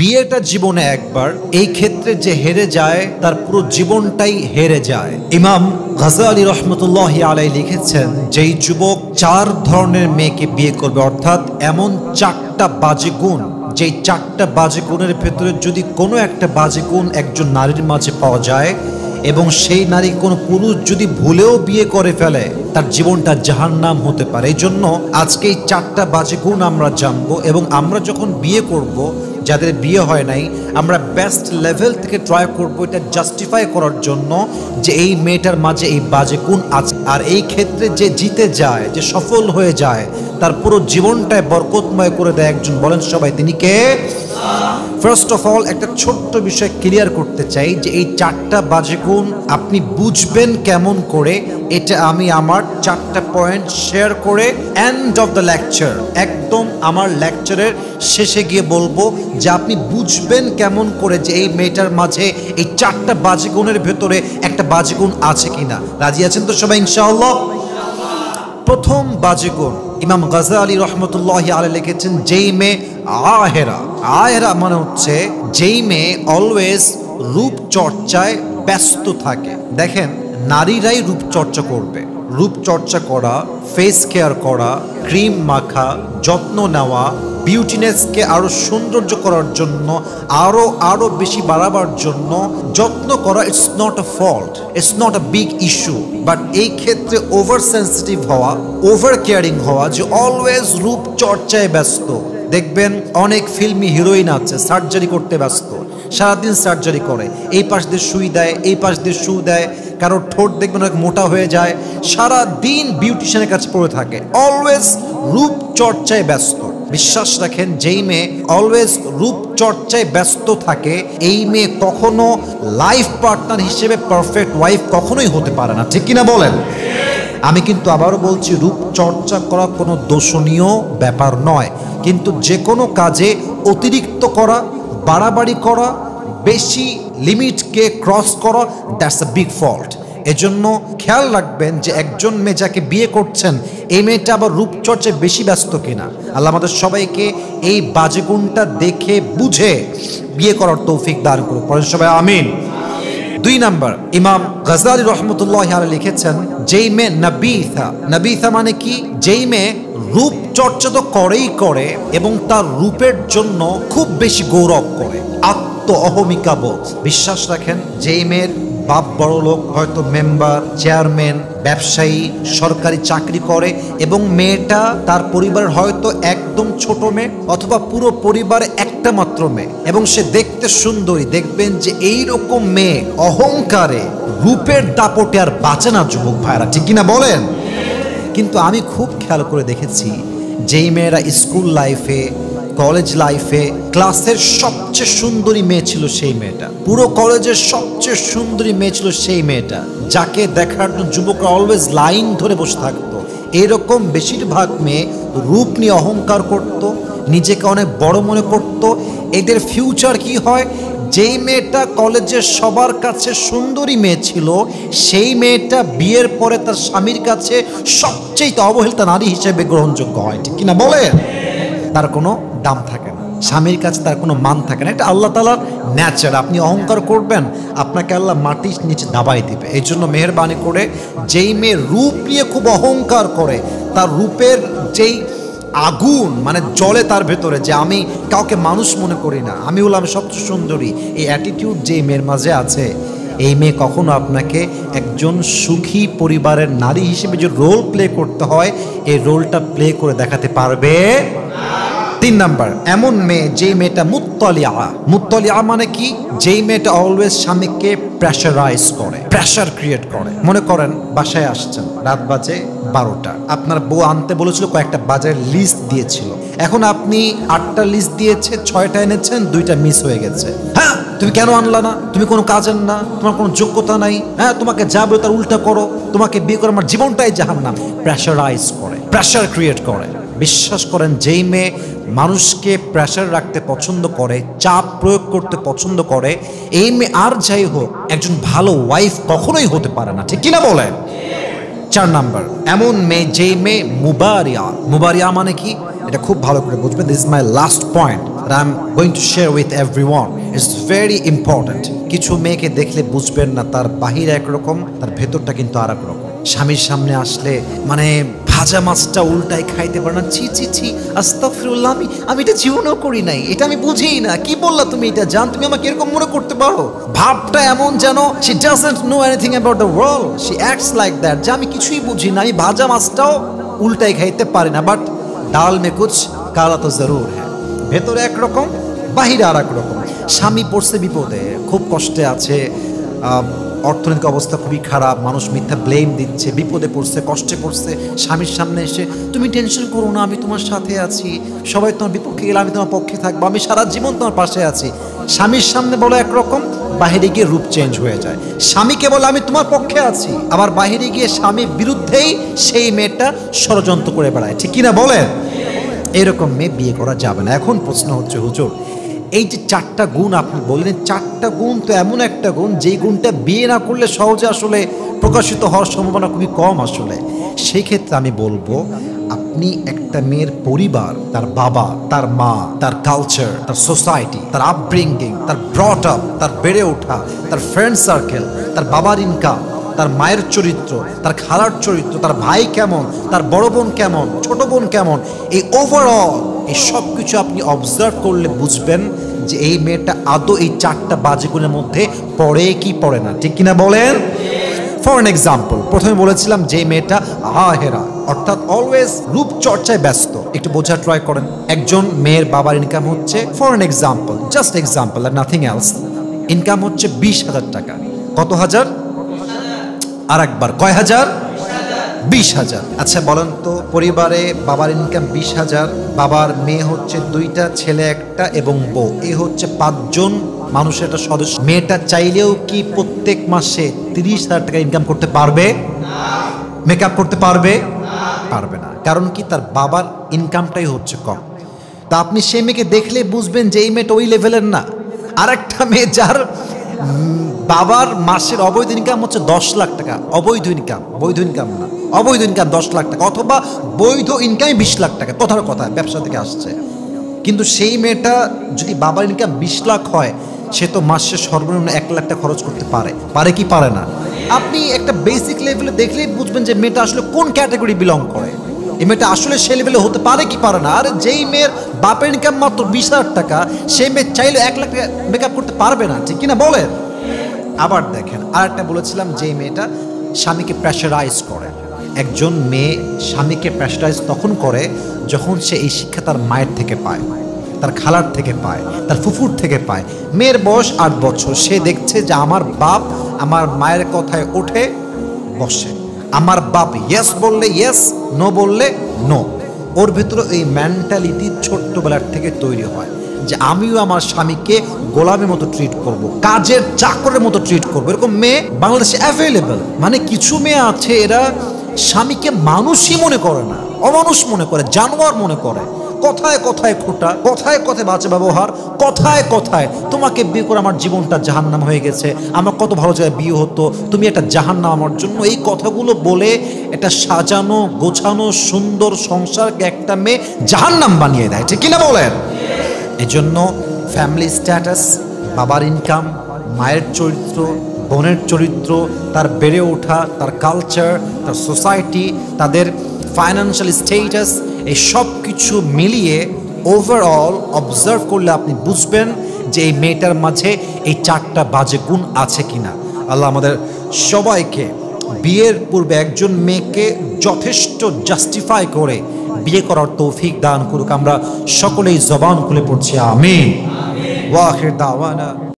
বিয়েটা জীবনে একবার, এই ক্ষেত্রে যে হেরে যায় তার পুরো জীবনটাই হেরে যায়। ইমাম গাজালি রহমতুল্লাহি আলাইহি লিখেছেন, যেই যুবক 4 ধরনের মেয়েকে বিয়ে করবে, অর্থাৎ এমন 4টা বাজে গুণ, যেই 4টা বাজে গুণের ভেতরে যদি কোনো একটা বাজে গুণ একজন নারীর মাঝে পাওয়া যায় এবং সেই নারী কোনো পুরুষ যদি ভুলেও বিয়ে করে ফেলে, তার জীবনটা জাহান্নাম হতে পারে। এই জন্য আজকে এই 4টা বাজে গুণ আমরা জানবো এবং আমরা যখন বিয়ে করব, যাদের বিয়ে হয় নাই, আমরা বেস্ট লেভেল থেকে ট্রাই করবো এটা জাস্টিফাই করার জন্য যে এই মেয়েটার মাঝে এই বাজে গুণ আছে। আর এই ক্ষেত্রে যে জিতে যায়, যে সফল হয়ে যায়, তার পুরো জীবনটায় বরকতময় করে দেয় একজন, বলেন সবাই তিনি কে? ফার্স্ট অফ অল একটা ছোট্ট বিষয় ক্লিয়ার করতে চাই যে এই 4টা বাজে গুণ আপনি বুঝবেন কেমন করে, এটা আমি আমার 4টা পয়েন্ট শেয়ার করে এন্ড অফ দ্য লেকচার, একদম আমার লেকচারের শেষে গিয়ে বলবো যে আপনি বুঝবেন কেমন করে যে এই মেয়েটার মাঝে এই 4টা বাজে গুণের ভেতরে একটা বাজে গুণ আছে কিনা। রাজি আছেন তো সবাই ইনশাআল্লাহ? প্রথম বাজে গুণ ইমাম গাজালি রহমতুল্লাহি আলাইহি লিখেছেন, যেই মেয়ে আহেরা, আহেরা মানে হচ্ছে যেই মেয়ে অলওয়েজ রূপচর্চায় ব্যস্ত থাকে। দেখেন, নারীরাই রূপচর্চা করবে, রূপচর্চা করা, ফেস কেয়ার করা, ক্রিম মাখা, যত্ন নেওয়া, বিউটিনেসকে আরো সৌন্দর্য করার জন্য, আরো বেশি বাড়াবার জন্য যত্ন করা, it's not a fault, it's not a big issue. But এই ক্ষেত্রে ওভার সেন্সিটিভ হওয়া, ওভার কেয়ারিং হওয়া, যে অলওয়েজ রূপচর্চায় ব্যস্ত। দেখবেন অনেক ফিল্মি হিরোইন আছে সার্জারি করতে ব্যস্ত, সারাদিন সার্জারি করে, এই পাশ দিয়ে সুই দেয়, এই পাশ দিয়ে সু দেয়, কারোর ঠোঁট দেখবেন অনেক মোটা হয়ে যায়, সারা দিন বিউটিশিয়ানের কাছে পড়ে থাকে, অলওয়েজ রূপচর্চায় ব্যস্ত। বিশ্বাস রাখেন, যেই মেয়ে অলওয়েজ রূপচর্চায় ব্যস্ত থাকে, এই মেয়ে কখনো লাইফ পার্টনার হিসেবে পারফেক্ট ওয়াইফ কখনোই হতে পারে না, ঠিক কিনা বলেন? আমি কিন্তু আবারও বলছি, রূপচর্চা করা কোনো দোষণীয় ব্যাপার নয়, কিন্তু যে কোনো কাজে অতিরিক্ত করা, বাড়াবাড়ি করা, বেশি লিমিটকে ক্রস করা, দ্যাটস আ বিগ ফল্ট। এজন্য খেয়াল রাখবেন যে একজন মেয়ে যাকে বিয়ে করছেন, এই মেয়েটা আবার রূপচর্চায় বেশি ব্যস্ত কিনা। আল্লাহ আমাদের সবাইকে এই বাজে গুণটা দেখে বুঝে বিয়ে করার তৌফিক দান করুন, পড়েন সবাই আমিন। 2 নাম্বার, ইমাম গাজালি রহমতুল্লাহি আলাইহি লিখেছেন, যেই মেয়ে নাবিথা, নাবিথা মানে কি? যেই মেয়ে রূপচর্চা তো করেই করে এবং তার রূপের জন্য খুব বেশি গৌরব করে, আত্ম অহমিকা বোধ। বিশ্বাস রাখেন, যেই মেয়ের বাপ বড় লোক, হয়তো মেম্বার, চেয়ারম্যান, ব্যবসায়ী, সরকারি চাকরি করে, এবং মেয়েটা তার পরিবারের হয়তো একদম ছোট মেয়ে অথবা পুরো পরিবারে একটা মাত্র মেয়ে, এবং সে দেখতে সুন্দরী, দেখবেন যে এইরকম মেয়ে অহংকারে, রূপের দাপটে আর বাঁচে না যুবক ভাইরা, ঠিক কিনা বলেন? কিন্তু আমি খুব খেয়াল করে দেখেছি, যেই মেয়েরা স্কুল লাইফে, কলেজ লাইফে ক্লাসের সবচেয়ে সুন্দরী মেয়ে ছিল সেই মেয়েটা, পুরো কলেজের সবচেয়ে সুন্দরী মেয়ে ছিল সেই মেয়েটা, যাকে দেখার জন্য যুবকরা অলওয়েজ লাইন ধরে বসে থাকতো। এরকম বেশিরভাগ মেয়ে রূপ নিয়ে অহংকার করত, নিজেকে অনেক বড় মনে করত। এদের ফিউচার কি হয়? যেই মেয়েটা কলেজের সবার কাছে সুন্দরী মেয়ে ছিল, সেই মেয়েটা বিয়ের পরে তার স্বামীর কাছে সবচেয়ে অবহেলিত নারী হিসেবে গ্রহণযোগ্য হয়, ঠিক কিনা বলেন? তার কোনো দাম থাকে না, স্বামীর কাছে তার কোনো মান থাকে না। এটা আল্লাহ তাআলার ন্যাচার। আপনি অহংকার করবেন, আপনাকে আল্লাহ মাটির নিচে দাবাই দিবে। এই জন্য মেহেরবানি করে, যেই মেয়ে রূপ নিয়ে খুব অহংকার করে, তার রূপের যেই আগুন মানে জ্বলে তার ভেতরে, যে আমি কাউকে মানুষ মনে করি না, আমি হলাম সবচেয়ে সুন্দরী, এই অ্যাটিটিউড যেই মেয়ের মাঝে আছে, এই মেয়ে কখনো আপনাকে একজন সুখী পরিবারের নারী হিসেবে যে রোল প্লে করতে হয়, এই রোলটা প্লে করে দেখাতে পারবে। 3 নাম্বার, এমন মেয়ে যেই মেয়েটা মুত্তালিআ। মুত্তালিআ মানে কি? যেই মেয়েটা অলওয়েজ স্বামীকে প্রেশারাইজ করে, প্রেশার ক্রিয়েট করে। মনে করেন বাসায় আসছেন, রাত বাজে 12টা, আপনার বউ আনতে বলেছিল, কয়েকটা বাজারের লিস্ট দিয়েছিল, এখন আপনি 8টা লিস্ট দিয়েছে, 6টা এনেছেন, 2টা মিস হয়ে গেছে। হ্যাঁ, তুমি কেন আনলা না? তুমি কোনো কাজের না, তোমার কোনো যোগ্যতা নাই, হ্যাঁ তোমাকে যা বলে তার উল্টা করো, তোমাকে বিয়ে করে আমার জীবনটাই জাহান্নাম। প্রেশারাইজ করে, প্রেশার ক্রিয়েট করে। বিশ্বাস করেন, যেই মেয়ে মানুষকে প্রেশার রাখতে পছন্দ করে, চাপ প্রয়োগ করতে পছন্দ করে, এই মেয়ে আর যাই হোক একজন ভালো ওয়াইফ কখনোই হতে পারে না, ঠিক কিনা বলেন? 4 নাম্বার, এমন মেয়ে যেই মেয়ে মুবারিয়া। মুবারিয়া মানে কি? এটা খুব ভালো করে বুঝবেন, this is my last point. that I'm going to share with everyone. It's very important. কিছু মেয়েকে দেখলে বুঝবেন না তার বাহির একরকম, তার ভেতরটা কিন্তু আর এক রকম। স্বামীর সামনে আসলে মানে ভাজা মাছটা উল্টাই খাইতে পারে না, ছি ছি ছি আস্তাগফিরুল্লাহ, আমি এটা জীবনেও করি নাই, এটা আমি বুঝিই না, কি বললা তুমি এটা জান, তুমি আমাকে এরকম মনে করতে পারো? ভাবটা এমন যেন she doesn't know anything about the world, she acts like that, যে আমি কিছুই বুঝি না, আমি ভাজা মাছটাও উল্টাই খাইতে পারি না, বাট ডাল মে কুছ কালা তো জরুর হ্যাঁ। ভেতরে একরকম, বাহিরে আর এক রকম। স্বামী পড়ছে বিপদে, খুব কষ্টে আছে, অর্থনৈতিক অবস্থা খুবই খারাপ, মানুষ মিথ্যা ব্লেম দিচ্ছে, বিপদে পড়ছে, কষ্টে পড়ছে, স্বামীর সামনে এসে তুমি টেনশন করো না, আমি তোমার সাথে আছি, সবাই তোমার বিপক্ষে গেলে আমি তোমার পক্ষে থাকবো, আমি সারা জীবন তোমার পাশে আছি। স্বামীর সামনে বলো একরকম, বাহিরে গিয়ে রূপ চেঞ্জ হয়ে যায়। স্বামীকে বলে আমি তোমার পক্ষে আছি, আবার বাহিরে গিয়ে স্বামীর বিরুদ্ধেই সেই মেয়েটা ষড়যন্ত্র করে বেড়ায়, ঠিক কিনা বলেন? এরকম মেয়ে বিয়ে করা যাবে না। এখন প্রশ্ন হচ্ছে হুজুর, এই যে 4টা গুণ আপনি বললেন, 4টা গুণ তো এমন একটা গুণ যেই গুণটা বিয়ে না করলে সহজে আসলে প্রকাশিত হওয়ার সম্ভাবনা খুবই কম আসলে। সেই ক্ষেত্রে আমি বলবো, আপনি একটা মেয়ের পরিবার, তার বাবা, তার মা, তার কালচার, তার সোসাইটি, তার আপব্রিঙ্গিং, তার ব্রট আপ, তার বেড়ে ওঠা, তার ফ্রেন্ড সার্কেল, তার বাবার ইনকাম, তার মায়ের চরিত্র, তার খালার চরিত্র, তার ভাই কেমন, তার বড় বোন কেমন, ছোট বোন কেমন, এই ওভারঅল এই সব কিছু আপনি অবজার্ভ করলে বুঝবেন যে এই মেয়েটা আদৌ এই 4টা বাজে গুণের মধ্যে পড়ে কি পড়ে না, ঠিক কিনা বলেন? ফর অ্যান এক্সাম্পল, প্রথমে বলেছিলাম যে মেয়েটা আহেরা, অর্থাৎ অলওয়েজ রূপচর্চায় ব্যস্ত। একটু বোঝা ট্রাই করেন, একজন মেয়ের বাবার ইনকাম হচ্ছে, for an example, just example আর নাথিং এলস, ইনকাম হচ্ছে 20,000 টাকা। কত হাজার? আর একবার কয় হাজার? 20,000। আচ্ছা বলেন তো, পরিবারে বাবার ইনকাম 20,000, বাবার মেয়ে হচ্ছে 2টা, ছেলে 1টা এবং বউ, এ হচ্ছে 5 জন মানুষের একটা সদস্য। মেয়েটা চাইলেও কি প্রত্যেক মাসে 30,000 টাকা ইনকাম করতে পারবে? মেকআপ করতে পারবে? পারবে না। কারণ কি? তার বাবার ইনকামটাই হচ্ছে কম। তা আপনি সেই মেয়েকে দেখলে বুঝবেন যে এই মেয়েটা ওই লেভেলের না। আর একটা মেয়ে যার বাবার মাসের অবৈধ ইনকাম হচ্ছে 10 লাখ টাকা, অবৈধ ইনকাম, বৈধ ইনকাম না, অবৈধ ইনকাম 10 লাখ টাকা, অথবা বৈধ ইনকাম 20 লাখ টাকা, কথার কথা ব্যবসা থেকে আসছে। কিন্তু সেই মেয়েটা যদি বাবার ইনকাম 20 লাখ হয়, সে তো মাসে সর্বনিম্ন 1 লাখ টাকা খরচ করতে পারে, পারে কি পারে না? আপনি একটা বেসিক লেভেলে দেখলেই বুঝবেন যে মেয়েটা আসলে কোন ক্যাটাগরি বিলং করে, এই মেয়েটা আসলে সে লেভেলে হতে পারে কি পারে না। আর যেই মেয়ের বাপের ইনকাম মাত্র 20,000 টাকা, সেই মেয়ে চাইলে 1 লাখ টাকা মেকআপ করতে পারবে না, ঠিক কিনা বলেন? আবার দেখেন, আরেকটা বলেছিলাম যে মেয়েটা স্বামীকে প্রেশারাইজ করে। একজন মেয়ে স্বামীকে প্রেশারাইজ তখন করে যখন সে এই শিক্ষা তার মায়ের থেকে পায়, তার খালার থেকে পায়, তার ফুফুর থেকে পায়। মেয়ের বয়স 8 বছর, সে দেখছে যে আমার বাপ আমার মায়ের কথায় ওঠে বসে, আমার বাপ ইয়েস বললে ইয়েস, নো বললে নো। ওর ভিতরে এই মেন্টালিটি ছোট্টবেলার থেকে তৈরি হয় যে আমিও আমার স্বামীকে গোলামের মতো ট্রিট করব, কাজের চাকরের মতো ট্রিট করবো। এরকম মেয়ে বাংলাদেশে অ্যাভেলেবেল। মানে কিছু মেয়ে আছে এরা স্বামীকে মানুষই মনে করে না, অমানুষ মনে করে, জানোয়ার মনে করে। কথায় কথায় খোটা, কথায় কথায় বাজে ব্যবহার, কথায় কথায় তোমাকে বিয়ে করে আমার জীবনটা জাহান্নাম হয়ে গেছে, আমার কত ভালো জায়গায় বিয়ে হতো, তুমি একটা জাহান্নাম আমার জন্য। এই কথাগুলো বলে একটা সাজানো গোছানো সুন্দর সংসারকে একটা মেয়ে জাহান্নাম বানিয়ে দেয়, ঠিক কিনা বলেন? এজন্য ফ্যামিলি স্ট্যাটাস, বাবার ইনকাম, মায়ের চরিত্র, বোনের চরিত্র, তার বেড়ে ওঠা, তার কালচার, তার সোসাইটি, তাদের ফাইন্যান্সিয়াল স্টেটাস, এই সব কিছু মিলিয়ে ওভারঅল অবজার্ভ করলে আপনি বুঝবেন যে এই মেয়েটার মাঝে এই 4টা বাজে গুণ আছে কিনা। আল্লাহ আমাদের সবাইকে বিয়ের পূর্বে একজন মেয়েকে যথেষ্ট জাস্টিফাই করে বিয়ে করার তৌফিক দান করুক। আমরা সকলেই জবান খুলে পড়ছি আমিন। ওয়া আখির দাওয়ানা।